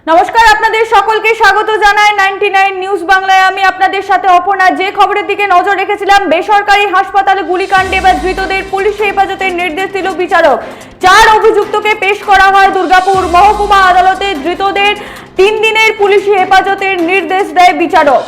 নমস্কার, আপনাদের সকলকে স্বাগত জানাই 99 নিউজ বাংলায়। আমি আপনাদের সাথে অপর্ণা। যে খবরের দিকে নজর রেখেছিলাম, বেসরকারি হাসপাতালে গুলিকাণ্ডে বা ধৃতদের পুলিশি হেফাজতের নির্দেশ দিল বিচারক। 4 অভিযুক্তকে পেশ করা হয় দুর্গাপুর মহকুমা আদালতে। ধৃতদের 3 দিনের পুলিশি হেফাজতের নির্দেশ দেয় বিচারক।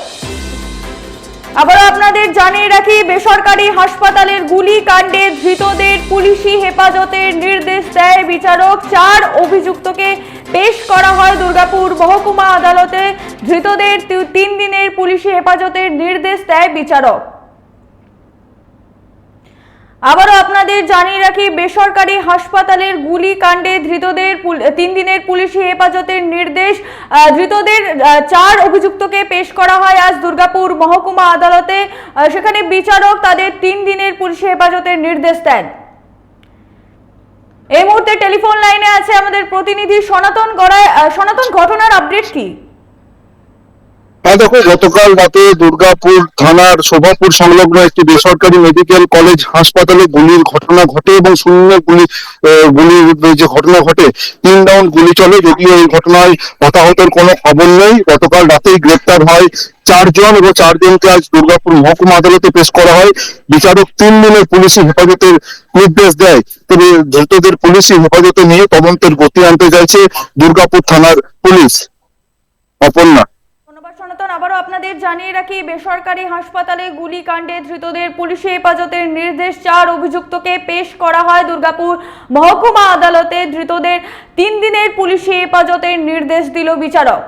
আবার আপনাদের জানিয়ে রাখি, বেসরকারি হাসপাতালের গুলিকাণ্ডে ধৃতদের পুলিশি হেফাজতের নির্দেশ দেয় বিচারক। 4 অভিযুক্তকে পেশ করা হয় দুর্গাপুর মহকুমা আদালতে। ধৃতদের 3 দিনের পুলিশি হেফাজতের নির্দেশ দেয় বিচারক। আবারও আপনাদের জানিয়ে রাখি, বেসরকারি হাসপাতালের গুলিকাণ্ডে ধৃতদের 3 দিনের পুলিশি হেফাজতের নির্দেশ। ধৃতদের 4 অভিযুক্তকে পেশ করা হয় আজ দুর্গাপুর মহকুমা আদালতে। সেখানে বিচারক তাদের 3 দিনের পুলিশি হেফাজতের নির্দেশ দেন। এই মুহূর্তে টেলিফোন লাইনে আছে আমাদের প্রতিনিধি সনাতন গড়াই। সনাতন, ঘটনার আপডেট কি? দেখো, গতকাল রাতে দুর্গাপুর থানার শোভাপুর সংলগ্ন একটি বেসরকারি মেডিকেল কলেজ হাসপাতালে গুলির ঘটনা ঘটে এবং শূন্য গুলির যে ঘটনা ঘটে 3 রাউন্ড গুলি চলে। যদিও এই ঘটনায় হতাহতের কোনো খবর নেই। গতকাল রাতেই গ্রেপ্তার হয় 4 জন এবং 4 জনকে আজ দুর্গাপুর মহকুমা আদালতে পেশ করা হয়। বিচারক 3 দিনের পুলিশি হেফাজতের নির্দেশ দেয়। তবে ধৃতদের পুলিশি হেফাজতে নিয়ে তদন্তের গতি আনতে চাইছে দুর্গাপুর থানার পুলিশ। অপর্ণা। সনাতন, আবারও আপনাদের জানিয়ে রাখি, বেসরকারি হাসপাতালে গুলিকাণ্ডে ধৃতদের পুলিশি হেফাজতের নির্দেশ। 4 অভিযুক্তকে পেশ করা হয় দুর্গাপুর মহকুমা আদালতে। ধৃতদের 3 দিনের পুলিশি হেফাজতের নির্দেশ দিল বিচারক।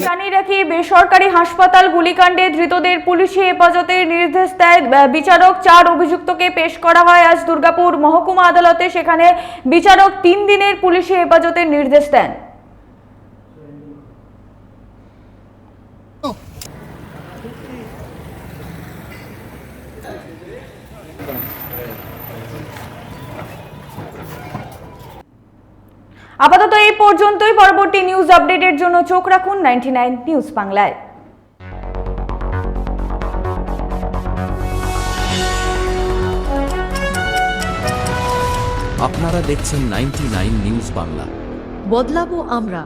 জানিয়ে রাখি, বেসরকারি হাসপাতাল গুলিকাণ্ডে ধৃতদের পুলিশি হেফাজতের নির্দেশ দেয় বিচারক। 4 অভিযুক্তকে পেশ করা হয় আজ দুর্গাপুর মহকুমা আদালতে। সেখানে বিচারক 3 দিনের পুলিশি হেফাজতের নির্দেশ দেন। আপাতত এই পর্যন্তই। পরবর্তী নিউজ আপডেটের জন্য চোখ রাখুন 99 নিউজ বাংলায়। আপনারা দেখছেন 99 নিউজ বাংলা। বদলাবো আমরা।